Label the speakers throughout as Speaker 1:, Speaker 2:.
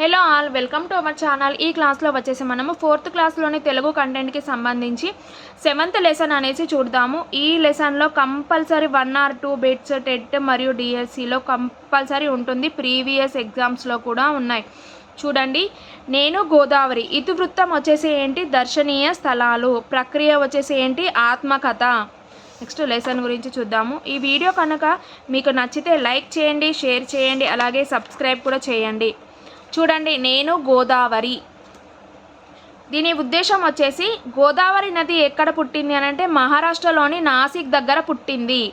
Speaker 1: Hello all, welcome to our channel. ఈ క్లాస్లో వచ్చేసి మనము 4th క్లాస్లోని తెలుగు కంటెంట్కి సంబంధించి 7th లెసన్ అనేసి చూద్దాము. ఈ లెసన్లో కంపల్సరీ 1 or 2 బిట్స్ టెట్ మరియు డిఎస్సిలో కంపల్సరీ ఉంటుంది. ప్రీవియస్ ఎగ్జామ్స్లో కూడా ఉన్నాయి. చూడండి, నేను గోదావరి. ఇతివృత్తం వచ్చేసి ఏంటి? దర్శనీయ స్థలాలు. ప్రక్రియ వచ్చేసి ఏంటి? ఆత్మకథ. నెక్స్ట్ లెసన్ గురించి చూద్దాము. ఈ వీడియో కనుక మీకు నచ్చితే లైక్ చేయండి, షేర్ చేయండి, అలాగే సబ్స్క్రైబ్ కూడా చేయండి. చూడండి, నేను గోదావరి. దీని ఉద్దేశం వచ్చేసి గోదావరి నది ఎక్కడ పుట్టింది అని అంటే మహారాష్ట్రలోని నాసిక్ దగ్గర పుట్టింది.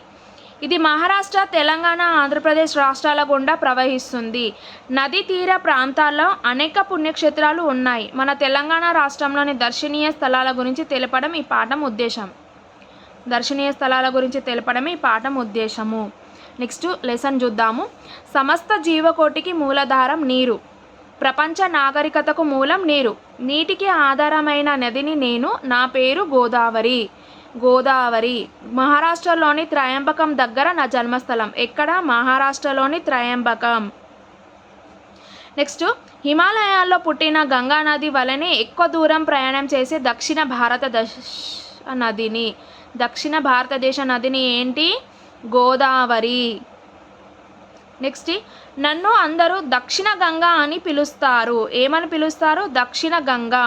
Speaker 1: ఇది మహారాష్ట్ర, తెలంగాణ, ఆంధ్రప్రదేశ్ రాష్ట్రాల గుండా ప్రవహిస్తుంది. నదీ తీర ప్రాంతాల్లో అనేక పుణ్యక్షేత్రాలు ఉన్నాయి. మన తెలంగాణ రాష్ట్రంలోని దర్శనీయ స్థలాల గురించి తెలపడం ఈ పాఠం ఉద్దేశం. దర్శనీయ స్థలాల గురించి తెలపడం ఈ పాఠం ఉద్దేశము. నెక్స్ట్ లెసన్ చూద్దాము. సమస్త జీవకోటికి మూలాధారం నీరు. ప్రపంచ నాగరికతకు మూలం నీరు. నీటికి ఆధారమైన నదిని నేను. నా పేరు గోదావరి. గోదావరి మహారాష్ట్రలోని త్రయంబకం దగ్గర నా జన్మస్థలం. ఎక్కడ? మహారాష్ట్రలోని త్రయంబకం. నెక్స్ట్, హిమాలయాల్లో పుట్టిన గంగా నది వలనే ఎక్కువ దూరం ప్రయాణం చేసే దక్షిణ భారతదేశ నదిని ఏంటి? గోదావరి. నెక్స్ట్, నన్ను అందరూ దక్షిణ గంగా అని పిలుస్తారు. ఏమని పిలుస్తారు? దక్షిణ గంగా.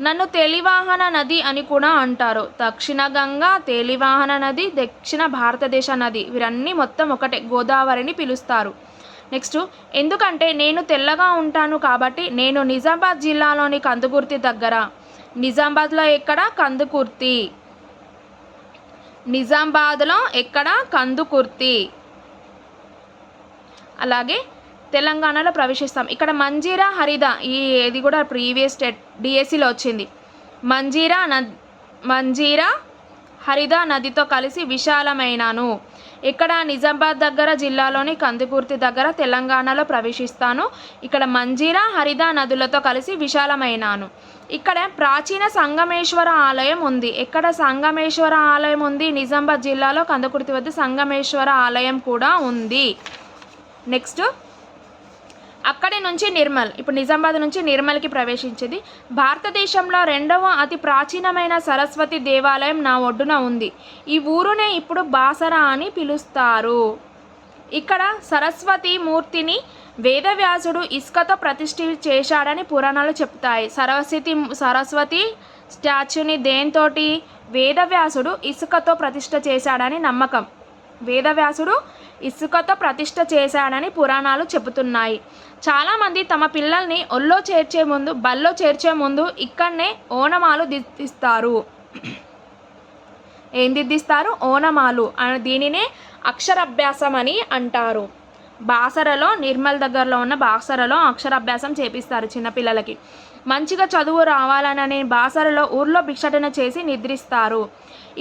Speaker 1: నన్ను తెలివాహన నది అని కూడా అంటారు. దక్షిణ గంగా, తెలివాహన నది, దక్షిణ భారతదేశ నది, వీరన్నీ మొత్తం ఒకటే, గోదావరిని పిలుస్తారు. నెక్స్ట్, ఎందుకంటే నేను తెల్లగా ఉంటాను కాబట్టి నేను నిజామాబాద్ జిల్లాలోని కందుకుర్తి దగ్గర. నిజామాబాద్లో ఎక్కడ? కందుకుర్తి. నిజామాబాద్లో ఎక్కడ? కందుకుర్తి. అలాగే తెలంగాణలో ప్రవేశిస్తాం. ఇక్కడ మంజీరా, హరిద, ఇది కూడా ప్రీవియస్ డిఎస్సిలో వచ్చింది. మంజీరా హరిద నదితో కలిసి విశాలమైనను. ఇక్కడ నిజామాబాద్ దగ్గర, జిల్లాలోని కందుకుర్తి దగ్గర, తెలంగాణలో ప్రవేశిస్తాను. ఇక్కడ మంజీరా, హరిద నదులతో కలిసి విశాలమైనను. ఇక్కడ ప్రాచీన సంగమేశ్వర ఆలయం ఉంది. ఎక్కడ సంగమేశ్వర ఆలయం ఉంది? నిజామాబాద్ జిల్లాలో కందుకుర్తి వద్ద సంగమేశ్వర ఆలయం కూడా ఉంది. నెక్స్ట్, అక్కడి నుంచి నిర్మల్. ఇప్పుడు నిజామాబాద్ నుంచి నిర్మల్కి ప్రవేశించింది. భారతదేశంలో 2వ అతి ప్రాచీనమైన సరస్వతి దేవాలయం నా ఒడ్డున ఉంది. ఈ ఊరునే ఇప్పుడు బాసర అని పిలుస్తారు. ఇక్కడ సరస్వతి మూర్తిని వేదవ్యాసుడు ఇసుకతో ప్రతిష్ఠ చేశాడని పురాణాలు చెప్తాయి. సరస్వతి స్టాచ్యూని దేంతోటి? వేదవ్యాసుడు ఇసుకతో ప్రతిష్ఠ చేశాడని నమ్మకం. వేదవ్యాసుడు ఇసుకతో ప్రతిష్ఠ చేశాడని పురాణాలు చెబుతున్నాయి. చాలామంది తమ పిల్లల్ని బల్లో చేర్చే ముందు ఇక్కడనే ఓనమాలు దిద్దిస్తారు. ఏం దిద్దిస్తారు? ఓనమాలు. దీనినే అక్షరాభ్యాసం అని అంటారు. బాసరలో, నిర్మల్ దగ్గరలో ఉన్న బాసరలో అక్షరాభ్యాసం చేపిస్తారు చిన్నపిల్లలకి. మంచిగా చదువు రావాలని బాసరలో ఊర్లో భిక్షాటన చేసి నిద్రిస్తారు.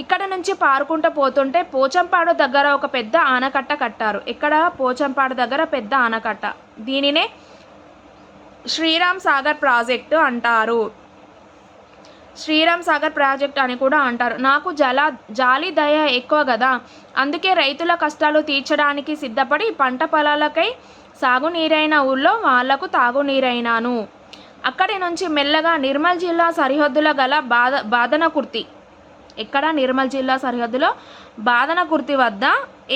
Speaker 1: ఇక్కడ నుంచి పారుకుంటూ పోతుంటే పోచంపాడు దగ్గర ఒక పెద్ద ఆనకట్ట కట్టారు. ఇక్కడ? పోచంపాడు దగ్గర పెద్ద ఆనకట్ట. దీనినే శ్రీరామ్ సాగర్ ప్రాజెక్టు అంటారు. శ్రీరామ్ సాగర్ ప్రాజెక్ట్ అని కూడా అంటారు. నాకు జాలి దయ ఎక్కువ కదా, అందుకే రైతుల కష్టాలు తీర్చడానికి సిద్ధపడి పంట పొలాలకై సాగునీరైన ఊళ్ళో వాళ్లకు తాగునీరైనాను. అక్కడి నుంచి మెల్లగా నిర్మల్ జిల్లా సరిహద్దుల గల బాదనకుర్తి. ఎక్కడ? నిర్మల్ జిల్లా సరిహద్దులో బాదనకుర్తి వద్ద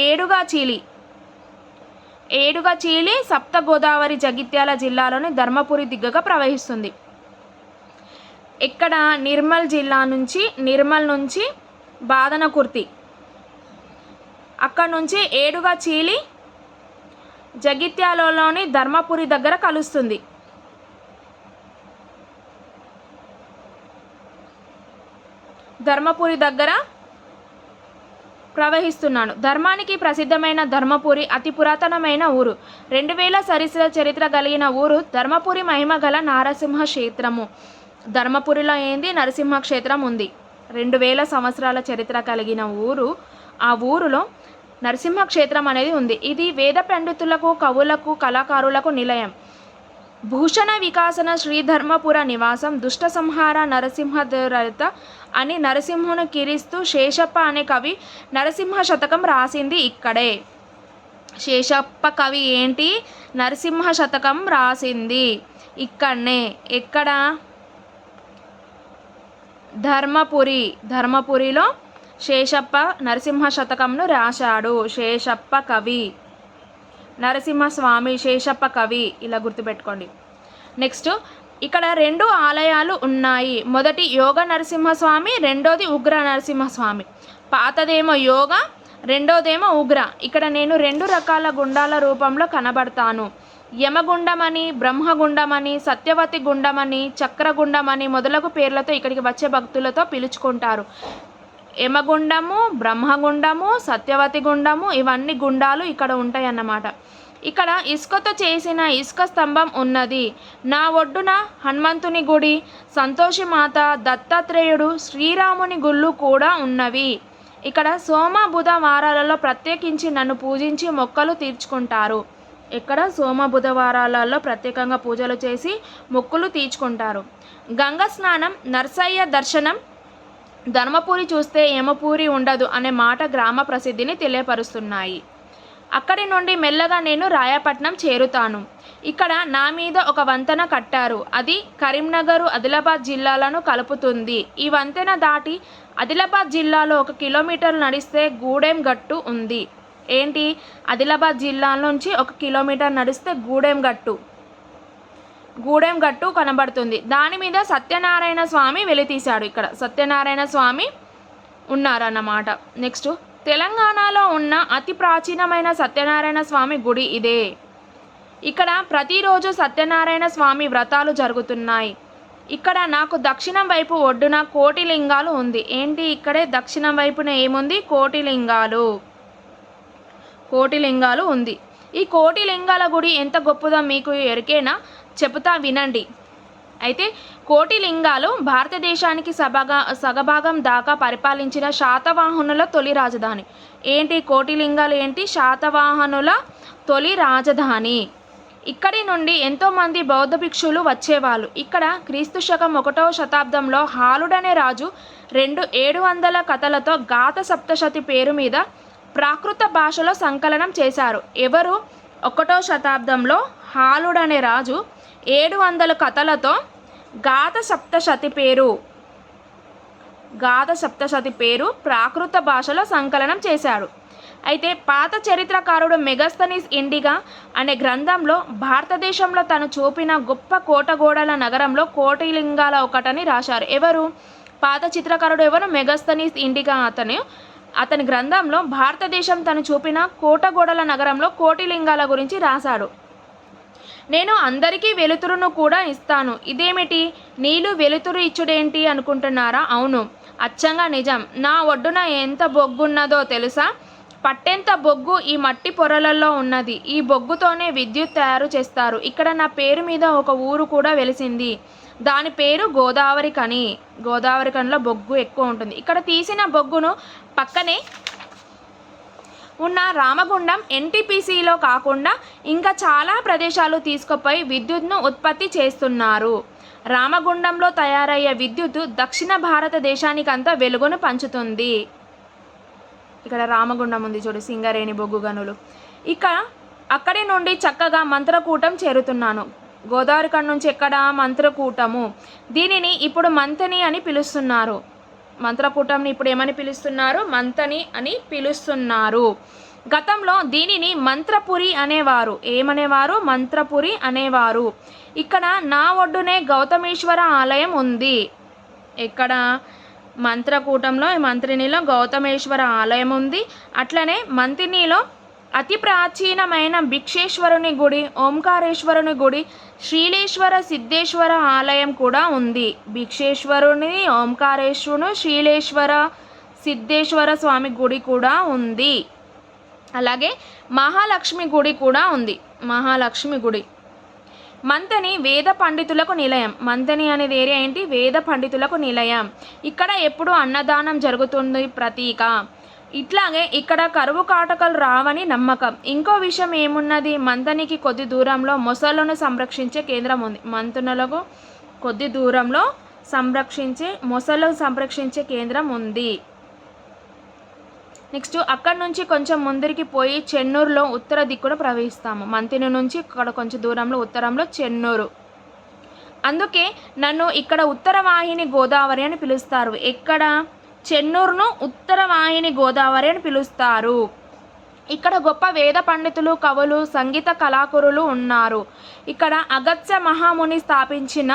Speaker 1: ఏడుగా చీలి సప్త గోదావరి జగిత్యాల జిల్లాలోని ధర్మపురి దిగ్గగా ప్రవహిస్తుంది. ఇక్కడ? నిర్మల్ నుంచి బాదనకుర్తి. అక్కడ నుంచి ఏడుగా చీలి జగిత్యాలలోని ధర్మపురి దగ్గర కలుస్తుంది. ధర్మపురి దగ్గర ప్రవహిస్తున్నాను. ధర్మానికి ప్రసిద్ధమైన ధర్మపురి అతి పురాతనమైన ఊరు. 2000 సరిసర చరిత్ర కలిగిన ఊరు. ధర్మపురి మహిమ గల నరసింహ క్షేత్రము. ధర్మపురిలో ఏంది? నరసింహ క్షేత్రం ఉంది. 2000 సంవత్సరాల చరిత్ర కలిగిన ఊరు. ఆ ఊరులో నరసింహ క్షేత్రం అనేది ఉంది. ఇది వేద పండితులకు, కవులకు, కళాకారులకు నిలయం. భూషణ వికాసన శ్రీధర్మపుర నివాసం. దుష్ట సంహార నరసింహరత అని నరసింహుని కీరిస్తూ శేషప్ప అనే కవి నరసింహ శతకం రాసింది ఇక్కడే. శేషప్ప కవి ఏంటి? నరసింహ శతకం రాసింది. ఇక్కడనే. ఎక్కడ? ధర్మపురిలో శేషప్ప నరసింహ శతకంను రాశాడు. శేషప్ప కవి, నరసింహస్వామి శేషప్ప కవి, ఇలా గుర్తుపెట్టుకోండి. నెక్స్ట్ ఇక్కడ 2 ఆలయాలు ఉన్నాయి. మొదటి యోగ నరసింహస్వామి, రెండోది ఉగ్ర నరసింహస్వామి. పాతదేమో యోగ, రెండోదేమో ఉగ్ర. ఇక్కడ నేను 2 రకాల గుండాల రూపంలో కనబడతాను. యమగుండమని, బ్రహ్మగుండమని, సత్యవతి గుండమని, చక్రగుండమని మొదలగు పేర్లతో ఇక్కడికి వచ్చే భక్తులతో పిలుచుకుంటారు. యమగుండము, బ్రహ్మగుండము, సత్యవతి గుండము, ఇవన్నీ గుండాలు ఇక్కడ ఉంటాయి అన్నమాట. ఇక్కడ ఇసుకతో చేసిన ఇసుక స్తంభం ఉన్నది. నా ఒడ్డున హనుమంతుని గుడి, సంతోషిమాత, దత్తాత్రేయుడు, శ్రీరాముని గుళ్ళు కూడా ఉన్నవి. ఇక్కడ సోమ బుధ వారాలలో ప్రత్యేకించి నన్ను పూజించి మొక్కలు తీర్చుకుంటారు. ఇక్కడ సోమ బుధవారాలలో ప్రత్యేకంగా పూజలు చేసి మొక్కులు తీర్చుకుంటారు. గంగా స్నానం, నర్సయ్య దర్శనం, ధర్మపురి చూస్తే యమపూరి ఉండదు అనే మాట గ్రామ ప్రసిద్ధిని తెలియపరుస్తున్నాయి. అక్కడి నుండి మెల్లగా నేను రాయపట్నం చేరుతాను. ఇక్కడ నా మీద ఒక వంతెన కట్టారు. అది కరీంనగర్, ఆదిలాబాద్ జిల్లాలను కలుపుతుంది. ఈ వంతెన దాటి ఆదిలాబాద్ జిల్లాలో 1 కిలోమీటర్ నడిస్తే గూడెం గట్టు ఉంది. ఏంటి? ఆదిలాబాద్ జిల్లా నుంచి 1 కిలోమీటర్ నడిస్తే గూడెం గట్టు కనబడుతుంది. దాని మీద సత్యనారాయణ స్వామి వెలితీశాడు. ఇక్కడ సత్యనారాయణ స్వామి ఉన్నారన్నమాట. నెక్స్ట్ తెలంగాణలో ఉన్న అతి ప్రాచీనమైన సత్యనారాయణ స్వామి గుడి ఇదే. ఇక్కడ ప్రతిరోజు సత్యనారాయణ స్వామి వ్రతాలు జరుగుతున్నాయి. ఇక్కడ నాకు దక్షిణం వైపు ఒడ్డున కోటిలింగాలు ఉంది. ఏంటి? ఇక్కడే దక్షిణం వైపున ఏముంది? కోటిలింగాలు ఉంది. ఈ కోటిలింగాల గుడి ఎంత గొప్పదో మీకు ఎరికేనా? చెబుతా వినండి. అయితే కోటిలింగాలు భారతదేశానికి సగభాగం దాకా పరిపాలించిన శాతవాహనుల తొలి రాజధాని. ఏంటి? కోటిలింగాలు ఏంటి? శాతవాహనుల తొలి రాజధాని. ఇక్కడి నుండి ఎంతోమంది బౌద్ధ భిక్షులు వచ్చేవాళ్ళు. ఇక్కడ క్రీస్తు శకం 1వ శతాబ్దంలో హాలుడనే రాజు 700 కథలతో గాథ సప్తశతి పేరు మీద ప్రాకృత భాషలో సంకలనం చేశారు. ఎవరు? 1వ శతాబ్దంలో హాలుడనే రాజు 700 కథలతో గాథ సప్తశతి పేరు ప్రాకృత భాషలో సంకలనం చేశాడు. అయితే పాత చరిత్రకారుడు మెగస్తనీస్ ఇండిగా అనే గ్రంథంలో భారతదేశంలో తను చూపిన గొప్ప కోటగోడల నగరంలో కోటిలింగాల ఒకటని రాశారు. ఎవరు? పాత చిత్రకారుడు ఎవరు? మెగస్తనీస్ ఇండిగా. అతని గ్రంథంలో భారతదేశం తను చూపిన కోటగోడల నగరంలో కోటిలింగాల గురించి రాశాడు. నేను అందరికీ వెలుతురును కూడా ఇస్తాను. ఇదేమిటి? నీళ్ళు వెలుతురు ఇచ్చుడేంటి అనుకుంటున్నారా? అవును, అచ్చంగా నిజం. నా ఒడ్డున ఎంత బొగ్గున్నదో తెలుసా? పట్టెంత బొగ్గు ఈ మట్టి పొరలలో ఉన్నది. ఈ బొగ్గుతోనే విద్యుత్ తయారు చేస్తారు. ఇక్కడ నా పేరు మీద ఒక ఊరు కూడా వెలిసింది. దాని పేరు గోదావరి కని. గోదావరి కనిలో బొగ్గు ఎక్కువ ఉంటుంది. ఇక్కడ తీసిన బొగ్గును పక్కనే ఉన్న రామగుండం ఎన్టీపీసీలో కాకుండా ఇంకా చాలా ప్రదేశాలు తీసుకుపోయి విద్యుత్ను ఉత్పత్తి చేస్తున్నారు. రామగుండంలో తయారయ్యే విద్యుత్ దక్షిణ భారతదేశానికంతా వెలుగును పంచుతుంది. ఇక్కడ రామగుండం ఉంది చూడు, సింగరేణి బొగ్గు గనులు. అక్కడి నుండి చక్కగా మంత్రకూటం చేరుతున్నాను. గోదావరి కన్ నుంచి ఎక్కడ? మంత్రకూటము. దీనిని ఇప్పుడు మంతని అని పిలుస్తున్నారు. మంత్రకూటంని ఇప్పుడు ఏమని పిలుస్తున్నారు? మంతని అని పిలుస్తున్నారు. గతంలో దీనిని మంత్రపురి అనేవారు. ఏమనేవారు? మంత్రపురి అనేవారు. ఇక్కడ నా ఒడ్డునే గౌతమేశ్వర ఆలయం ఉంది. ఎక్కడ? మంత్రకూటంలో, మంత్రినిలో గౌతమేశ్వర ఆలయం ఉంది. అట్లనే మంతినిలో అతి ప్రాచీనమైన భిక్షేశ్వరుని గుడి, ఓంకారేశ్వరుని గుడి, శ్రీలేశ్వర సిద్ధేశ్వర ఆలయం కూడా ఉంది. భిక్షేశ్వరుని, ఓంకారేశ్వరుని, శ్రీలేశ్వర సిద్ధేశ్వర స్వామి గుడి కూడా ఉంది. అలాగే మహాలక్ష్మి గుడి కూడా ఉంది. మహాలక్ష్మి గుడి. మంతని వేద పండితులకు నిలయం. మంతని అనేది ఏరియా ఏంటి? వేద పండితులకు నిలయం. ఇక్కడ ఎప్పుడు అన్నదానం జరుగుతుంది ప్రతీక. ఇట్లాగే ఇక్కడ కరువు కాటకలు రావని నమ్మకం. ఇంకో విషయం ఏమున్నది? మంతనికి కొద్ది దూరంలో మొసళ్ళను సంరక్షించే కేంద్రం ఉంది. మంతనులకు కొద్ది దూరంలో మొసళ్ళను సంరక్షించే కేంద్రం ఉంది. నెక్స్ట్ అక్కడి నుంచి కొంచెం ముందరికి పోయి చెన్నూరులో ఉత్తర దిక్కున ప్రవహిస్తాము. మంతిని నుంచి ఇక్కడ కొంచెం దూరంలో ఉత్తరంలో చెన్నూరు. అందుకే నన్ను ఇక్కడ ఉత్తరవాహిని గోదావరి అని పిలుస్తారు. ఎక్కడ? చెన్నూరును ఉత్తరవాహిని గోదావరి అని పిలుస్తారు. ఇక్కడ గొప్ప వేద పండితులు, కవులు, సంగీత కళాకారులు ఉన్నారు. ఇక్కడ అగస్త్య మహాముని స్థాపించిన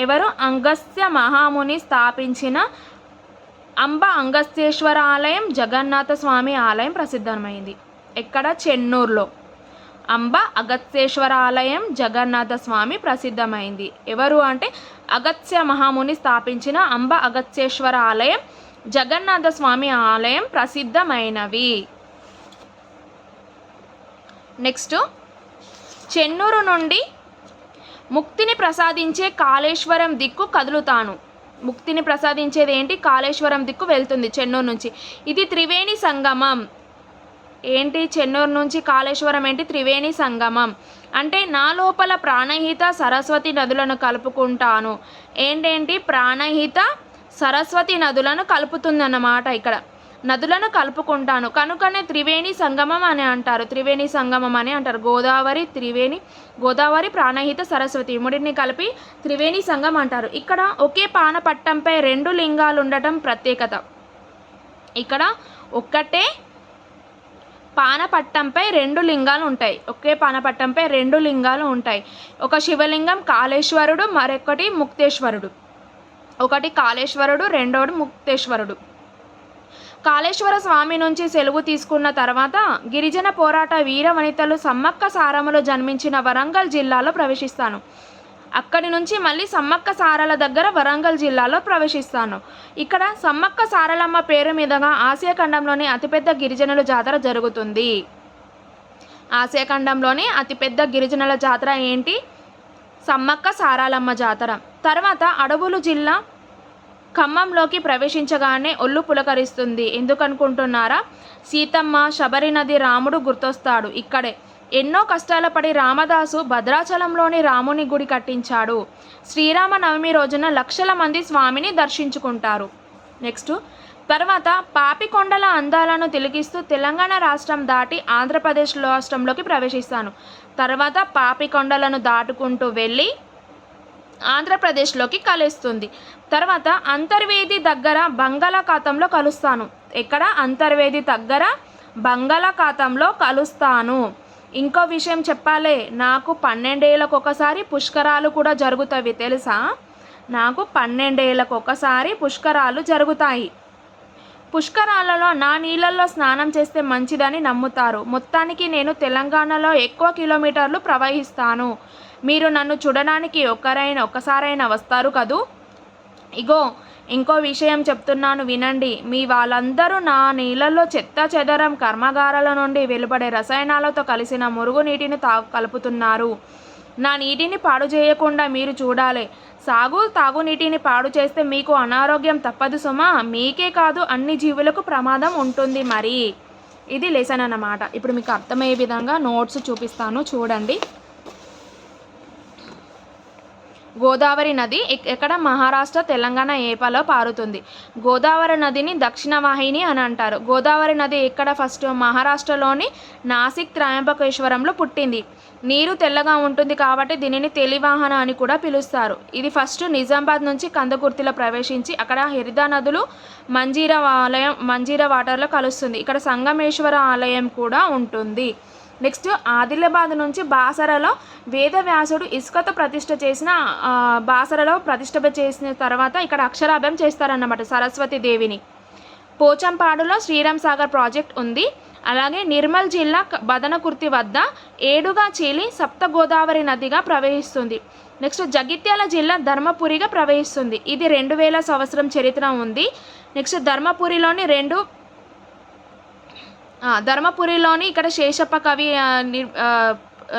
Speaker 1: ఎవరు? అగస్త్య మహాముని స్థాపించిన అంబ అగస్త్యేశ్వర ఆలయం, జగన్నాథ స్వామి ఆలయం ప్రసిద్ధమైంది. ఎక్కడ? చెన్నూరులో అంబ అగస్త్యేశ్వర ఆలయం, జగన్నాథ స్వామి ప్రసిద్ధమైంది. ఎవరు అంటే అగస్త్య మహాముని స్థాపించిన అంబ అగస్త్యేశ్వర ఆలయం, జగన్నాథ స్వామి ఆలయం ప్రసిద్ధమైనవి. నెక్స్ట్, చెన్నూరు నుండి ముక్తిని ప్రసాదించే కాళేశ్వరం దిక్కు కదులుతాను. ముక్తిని ప్రసాదించేది ఏంటి? కాళేశ్వరం దిక్కు వెళ్తుంది చెన్నూరు నుంచి. ఇది త్రివేణి సంగమం. ఏంటి? చెన్నూరు నుంచి కాళేశ్వరం ఏంటి? త్రివేణి సంగమం. అంటే నా లోపల ప్రాణహిత సరస్వతి నదులను కలుపుకుంటాను. ఏంటేంటి? ప్రాణహిత సరస్వతి నదులను కలుపుతుందన్నమాట. ఇక్కడ నదులను కలుపుకుంటాను కనుకనే త్రివేణి సంగమం అని అంటారు. త్రివేణి సంగమం అని అంటారు. గోదావరి, త్రివేణి, గోదావరి, ప్రాణహిత, సరస్వతి మూడింటిని కలిపి త్రివేణి సంగమం అంటారు. ఇక్కడ ఒకే పానపట్టంపై 2 లింగాలు ఉండటం ప్రత్యేకత. ఇక్కడ ఒక్కటే పానపట్టంపై 2 లింగాలు ఉంటాయి. ఒకే పానపట్టంపై 2 లింగాలు ఉంటాయి. ఒక శివలింగం కాళేశ్వరుడు, మరొకటి ముక్తేశ్వరుడు. ఒకటి కాళేశ్వరుడు, రెండోడు ముక్తేశ్వరుడు. కాళేశ్వర స్వామి నుంచి సెలవు తీసుకున్న తర్వాత గిరిజన పోరాట వీర వనితలు సమ్మక్క సారమ్మలో జన్మించిన వరంగల్ జిల్లాలో ప్రవేశిస్తాను. అక్కడి నుంచి మళ్ళీ సమ్మక్క సారల దగ్గర వరంగల్ జిల్లాలో ప్రవేశిస్తాను. ఇక్కడ సమ్మక్క సారలమ్మ పేరు మీదుగా ఆసియా ఖండంలోని అతిపెద్ద గిరిజనుల జాతర జరుగుతుంది. ఆసియా ఖండంలోని అతిపెద్ద గిరిజనుల జాతర ఏంటి? సమ్మక్క సారలమ్మ జాతర. తర్వాత అడవులు జిల్లా ఖమ్మంలోకి ప్రవేశించగానే ఒళ్ళు పులకరిస్తుంది. ఎందుకనుకుంటున్నారా? సీతమ్మ, శబరి నది, రాముడు గుర్తొస్తాడు. ఇక్కడే ఎన్నో కష్టాల పడి రామదాసు భద్రాచలంలోని రాముని గుడి కట్టించాడు. శ్రీరామ నవమి రోజున లక్షల మంది స్వామిని దర్శించుకుంటారు. నెక్స్ట్, తర్వాత పాపికొండల అందాలను తిలకిస్తూ తెలంగాణ రాష్ట్రం దాటి ఆంధ్రప్రదేశ్ రాష్ట్రంలోకి ప్రవేశిస్తాను. తర్వాత పాపికొండలను దాటుకుంటూ వెళ్ళి ఆంధ్రప్రదేశ్లోకి కలుస్తుంది. తర్వాత అంతర్వేది దగ్గర బంగాళాఖాతంలో కలుస్తాను. ఎక్కడ? అంతర్వేది దగ్గర బంగాళాఖాతంలో కలుస్తాను. ఇంకో విషయం చెప్పాలి, నాకు 12 ఏళ్ళకు ఒకసారి పుష్కరాలు కూడా జరుగుతాయి. తెలుసా? నాకు 12 ఏళ్ళకు ఒకసారి పుష్కరాలు జరుగుతాయి. పుష్కరాలలో నా నీళ్ళల్లో స్నానం చేస్తే మంచిదని నమ్ముతారు. మొత్తానికి నేను తెలంగాణలో ఎక్కువ కిలోమీటర్లు ప్రవహిస్తాను. మీరు నన్ను చూడడానికి ఒక్కసారైనా వస్తారు కదూ. ఇగో ఇంకో విషయం చెప్తున్నాను వినండి. మీ వాళ్ళందరూ నా నీళ్ళల్లో చెత్త చెదరం కర్మాగారాల నుండి వెలువడే రసాయనాలతో కలిసిన మురుగునీటిని కలుపుతున్నారు. నా నీటిని పాడు చేయకుండా మీరు చూడాలి. తాగునీటిని పాడు చేస్తే మీకు అనారోగ్యం తప్పదు సుమా. మీకే కాదు అన్ని జీవులకు ప్రమాదం ఉంటుంది. మరి ఇది లెసన్ అన్నమాట. ఇప్పుడు మీకు అర్థమయ్యే విధంగా నోట్స్ చూపిస్తాను, చూడండి. గోదావరి నది ఎక్కడ? మహారాష్ట్ర, తెలంగాణ, ఏపాలో పారుతుంది. గోదావరి నదిని దక్షిణ వాహిని అని అంటారు. గోదావరి నది ఎక్కడ? ఫస్ట్ మహారాష్ట్రలోని నాసిక్ త్రయంబకేశ్వరంలో పుట్టింది. నీరు తెల్లగా ఉంటుంది కాబట్టి దీనిని తెలివాహన అని కూడా పిలుస్తారు. ఇది ఫస్ట్ నిజామాబాద్ నుంచి కందకుర్తిలో ప్రవేశించి అక్కడ హరిదా నదులు మంజీరా వాటర్లో కలుస్తుంది. ఇక్కడ సంగమేశ్వర ఆలయం కూడా ఉంటుంది. నెక్స్ట్, ఆదిలాబాద్ నుంచి బాసరలో వేదవ్యాసుడు ఇసుకతో బాసరలో ప్రతిష్ఠ చేసిన తర్వాత ఇక్కడ అక్షరాభ్యాసం చేస్తారన్నమాట సరస్వతి దేవిని. పోచంపాడులో శ్రీరామ్ సాగర్ ప్రాజెక్ట్ ఉంది. అలాగే నిర్మల్ జిల్లా బదనకుర్తి వద్ద ఏడుగా చీలి సప్త గోదావరి నదిగా ప్రవహిస్తుంది. నెక్స్ట్, జగిత్యాల జిల్లా ధర్మపురిగా ప్రవహిస్తుంది. ఇది 2000 సంవత్సరం చరిత్ర ఉంది. నెక్స్ట్, ధర్మపురిలోని ఇక్కడ శేషప్ప కవి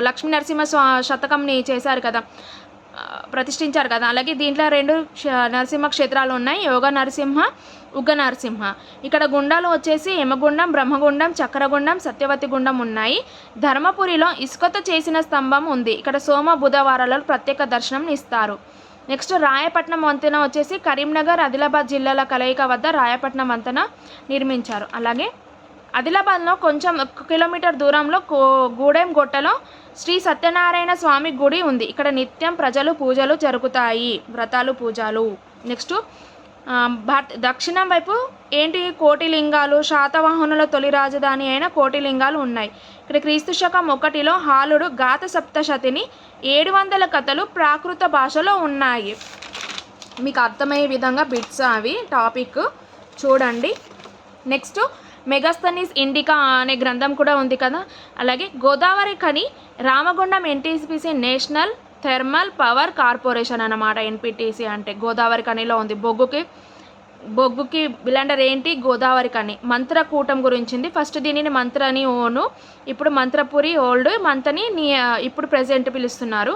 Speaker 1: లక్ష్మీ నరసింహ శతకంని చేశారు కదా, ప్రతిష్ఠించారు కదా. అలాగే దీంట్లో 2 నరసింహ క్షేత్రాలు ఉన్నాయి, యోగ నరసింహ, ఉగ్ర నరసింహ. ఇక్కడ గుండాలు వచ్చేసి యమగుండం, బ్రహ్మగుండం, చక్రగుండం, సత్యవతి గుండం ఉన్నాయి. ధర్మపురిలో ఇసుకతో చేసిన స్తంభం ఉంది. ఇక్కడ సోమ బుధవారాలలో ప్రత్యేక దర్శనం ఇస్తారు. నెక్స్ట్, రాయపట్నం వంతెన వచ్చేసి కరీంనగర్, ఆదిలాబాద్ జిల్లాల కలయిక వద్ద రాయపట్నం వంతెన నిర్మించారు. అలాగే ఆదిలాబాద్లో కొంచెం 1 కిలోమీటర్ దూరంలో గూడెం గొట్టలో శ్రీ సత్యనారాయణ స్వామి గుడి ఉంది. ఇక్కడ నిత్యం ప్రజలు పూజలు జరుగుతాయి, వ్రతాలు పూజలు. నెక్స్ట్ దక్షిణం వైపు ఏంటి, కోటిలింగాలు, శాతవాహనుల తొలి రాజధాని అయిన కోటిలింగాలు ఉన్నాయి. ఇక్కడ క్రీస్తు శకం 1లో హాలుడు గాథ సప్తశతిని 700 కథలు ప్రాకృత భాషలో ఉన్నాయి. మీకు అర్థమయ్యే విధంగా బిట్స్ అవి టాపిక్ చూడండి. నెక్స్ట్ మెగాస్తనీస్ ఇండికా అనే గ్రంథం కూడా ఉంది కదా. అలాగే Godavarikhani Ramagundam NTPC national thermal power corporation అన్నమాట. ఎన్పిటిసి అంటే గోదావరి ఖనిలో ఉంది. బొగ్గుకి బిలండర్ ఏంటి, గోదావరి ఖని. మంత్రకూటం గురించింది. ఫస్ట్ దీనిని మంత్రని ఓను, ఇప్పుడు మంత్రపురి ఓల్డ్, మంతని ఇప్పుడు ప్రెజెంట్ పిలుస్తున్నారు.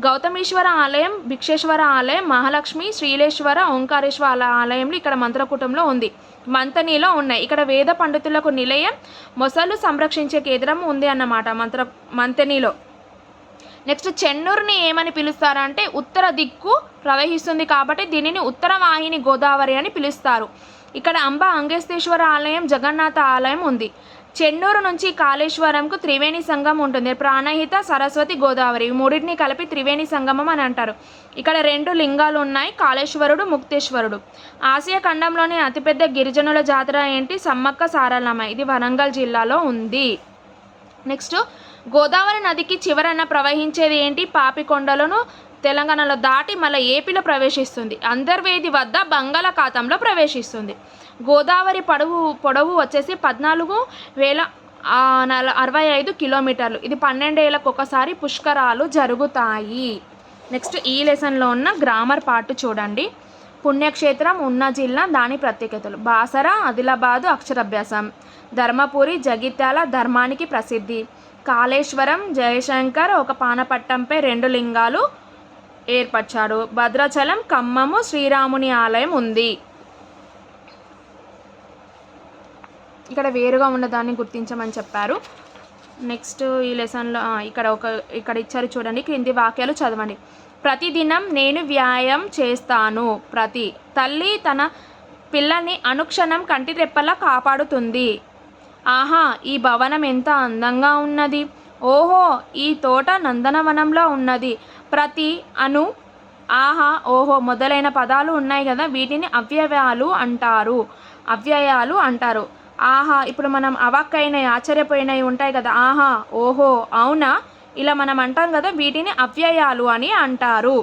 Speaker 1: గౌతమీశ్వర ఆలయం, భిక్షేశ్వర ఆలయం, మహాలక్ష్మి, శ్రీలేశ్వర, ఓంకారేశ్వర ఆలయంలో ఇక్కడ మంత్రకూటంలో ఉంది. మంతనిలో ఉన్నాయి. ఇక్కడ వేద పండితులకు నిలయం, మొసలు సంరక్షించే కేంద్రం ఉంది అన్నమాట మంతనిలో. నెక్స్ట్ చెన్నూరుని ఏమని పిలుస్తారంటే ఉత్తర దిక్కు ప్రవహిస్తుంది కాబట్టి దీనిని ఉత్తర వాహిని గోదావరి అని పిలుస్తారు. ఇక్కడ అంబ అంగేస్తేశ్వర ఆలయం, జగన్నాథ ఆలయం ఉంది. చెన్నూరు నుంచి కాళేశ్వరంకు త్రివేణి సంగమం ఉంటుంది. ప్రాణహిత, సరస్వతి, గోదావరి ఈ మూడింటిని కలిపి త్రివేణి సంగమం అని అంటారు. ఇక్కడ 2 లింగాలు ఉన్నాయి, కాళేశ్వరుడు, ముక్తేశ్వరుడు. ఆసియా ఖండంలోని అతిపెద్ద గిరిజనుల జాతర ఏంటి, సమ్మక్క సారలమ్మ. ఇది వరంగల్ జిల్లాలో ఉంది. నెక్స్ట్ గోదావరి నదికి చివరన ప్రవహించేది ఏంటి, పాపికొండలను తెలంగాణలో దాటి మళ్ళీ ఏపీలో ప్రవేశిస్తుంది. అంతర్వేది వద్ద బంగాళాఖాతంలో ప్రవేశిస్తుంది. గోదావరి పొడవు వచ్చేసి 14,065 కిలోమీటర్లు. ఇది 12 ఏళ్ళకు ఒకసారి పుష్కరాలు జరుగుతాయి. నెక్స్ట్ ఈ లెసన్లో ఉన్న గ్రామర్ పార్ట్ చూడండి. పుణ్యక్షేత్రం ఉన్న జిల్లా, దాని ప్రత్యేకతలు. బాసర, ఆదిలాబాదు అక్షరాభ్యాసం. ధర్మపురి, జగిత్యాల ధర్మానికి ప్రసిద్ధి. కాళేశ్వరం, జయశంకర్ ఒక పానపట్టంపై 2 లింగాలు ఏర్పరిచాడు. భద్రాచలం, ఖమ్మము శ్రీరాముని ఆలయం ఉంది. ఇక్కడ వేరుగా ఉన్నదాన్ని గుర్తించమని చెప్పారు. నెక్స్ట్ ఈ లెసన్లో ఇక్కడ ఇచ్చారు చూడండి. క్రింది వాక్యాలు చదవండి. ప్రతిదినం నేను వ్యాయామం చేస్తాను. తల్లి తన పిల్లల్ని అనుక్షణం కంటి రెప్పలా కాపాడుతుంది. ఆహా, ఈ భవనం ఎంత అందంగా ఉన్నది. ఓహో, ఈ తోట నందనవనంలో ఉన్నది. ఆహా, ఓహో మొదలైన పదాలు ఉన్నాయి కదా, వీటిని అవ్యయాలు అంటారు. ఆహా, ఇప్పుడు మనం అవాక్కైనవి, ఆశ్చర్యపోయినవి ఉంటాయి కదా, ఆహా, ఓహో, అవునా, ఇలా మనం అంటాం కదా, వీటిని అవ్యయాలు అని అంటారు.